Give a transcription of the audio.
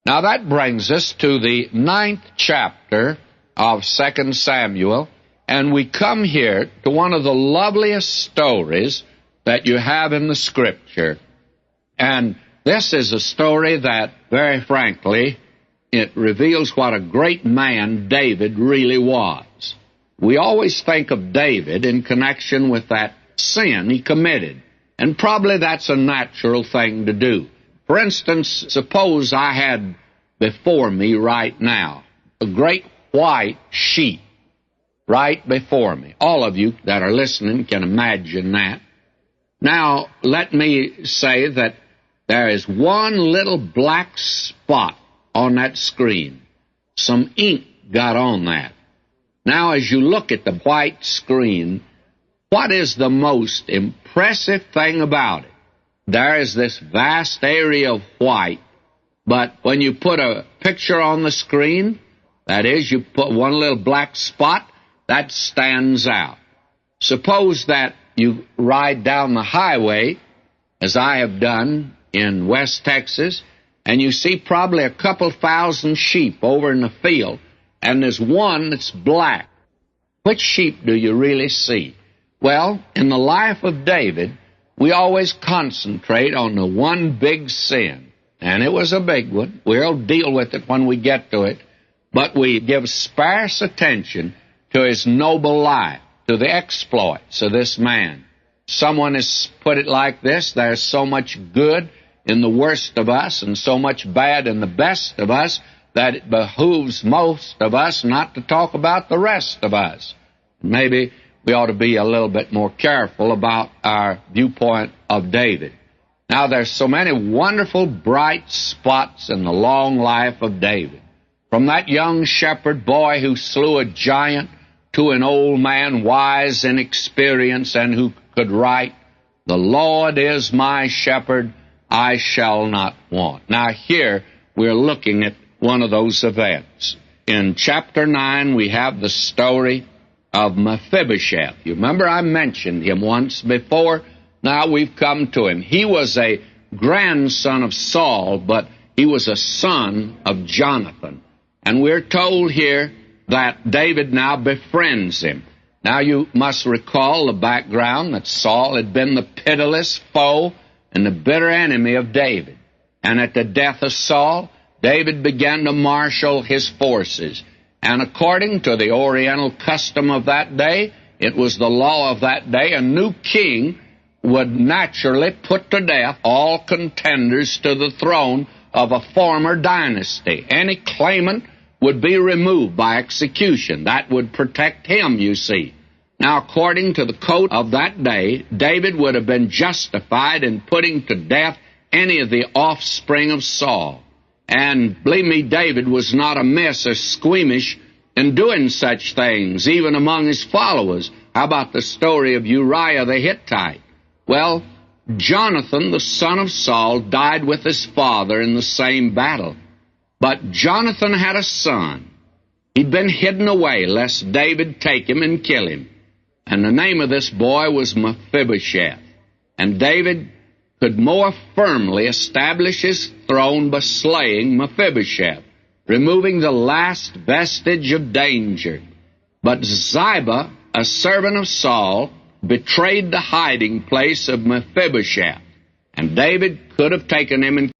Now that brings us to the 9th chapter of 2 Samuel, and we come here to one of the loveliest stories that you have in the Scripture. And this is a story that, very frankly, it reveals what a great man David really was. We always think of David in connection with that sin he committed, and probably that's a natural thing to do. For instance, suppose I had before me right now a great white sheep right before me. All of you that are listening can imagine that. Now, let me say that there is one little black spot on that screen. Some ink got on that. Now, as you look at the white screen, what is the most impressive thing about it? There is this vast area of white, but when you put a picture on the screen, that is, you put one little black spot, that stands out. Suppose that you ride down the highway, as I have done in West Texas, and you see probably a couple thousand sheep over in the field, and there's one that's black. Which sheep do you really see? Well, in the life of David, we always concentrate on the one big sin, and it was a big one. We'll deal with it when we get to it, but we give sparse attention to his noble life, to the exploits of this man. Someone has put it like this: there's so much good in the worst of us and so much bad in the best of us that it behooves most of us not to talk about the rest of us. Maybe we ought to be a little bit more careful about our viewpoint of David. Now, there's so many wonderful bright spots in the long life of David. From that young shepherd boy who slew a giant to an old man wise in experience and who could write, "The Lord is my shepherd, I shall not want." Now, here we're looking at one of those events. In chapter 9, we have the story of Mephibosheth. You remember I mentioned him once before. Now we've come to him. He was a grandson of Saul, but he was a son of Jonathan. And we're told here that David now befriends him. Now you must recall the background, that Saul had been the pitiless foe and the bitter enemy of David. And at the death of Saul, David began to marshal his forces. And according to the Oriental custom of that day, it was the law of that day, a new king would naturally put to death all contenders to the throne of a former dynasty. Any claimant would be removed by execution. That would protect him, you see. Now, according to the code of that day, David would have been justified in putting to death any of the offspring of Saul. And believe me, David was not amiss or squeamish in doing such things, even among his followers. How about the story of Uriah the Hittite? Well, Jonathan, the son of Saul, died with his father in the same battle. But Jonathan had a son. He'd been hidden away lest David take him and kill him. And the name of this boy was Mephibosheth. And David could more firmly establish his throne by slaying Mephibosheth, removing the last vestige of danger. But Ziba, a servant of Saul, betrayed the hiding place of Mephibosheth, and David could have taken him and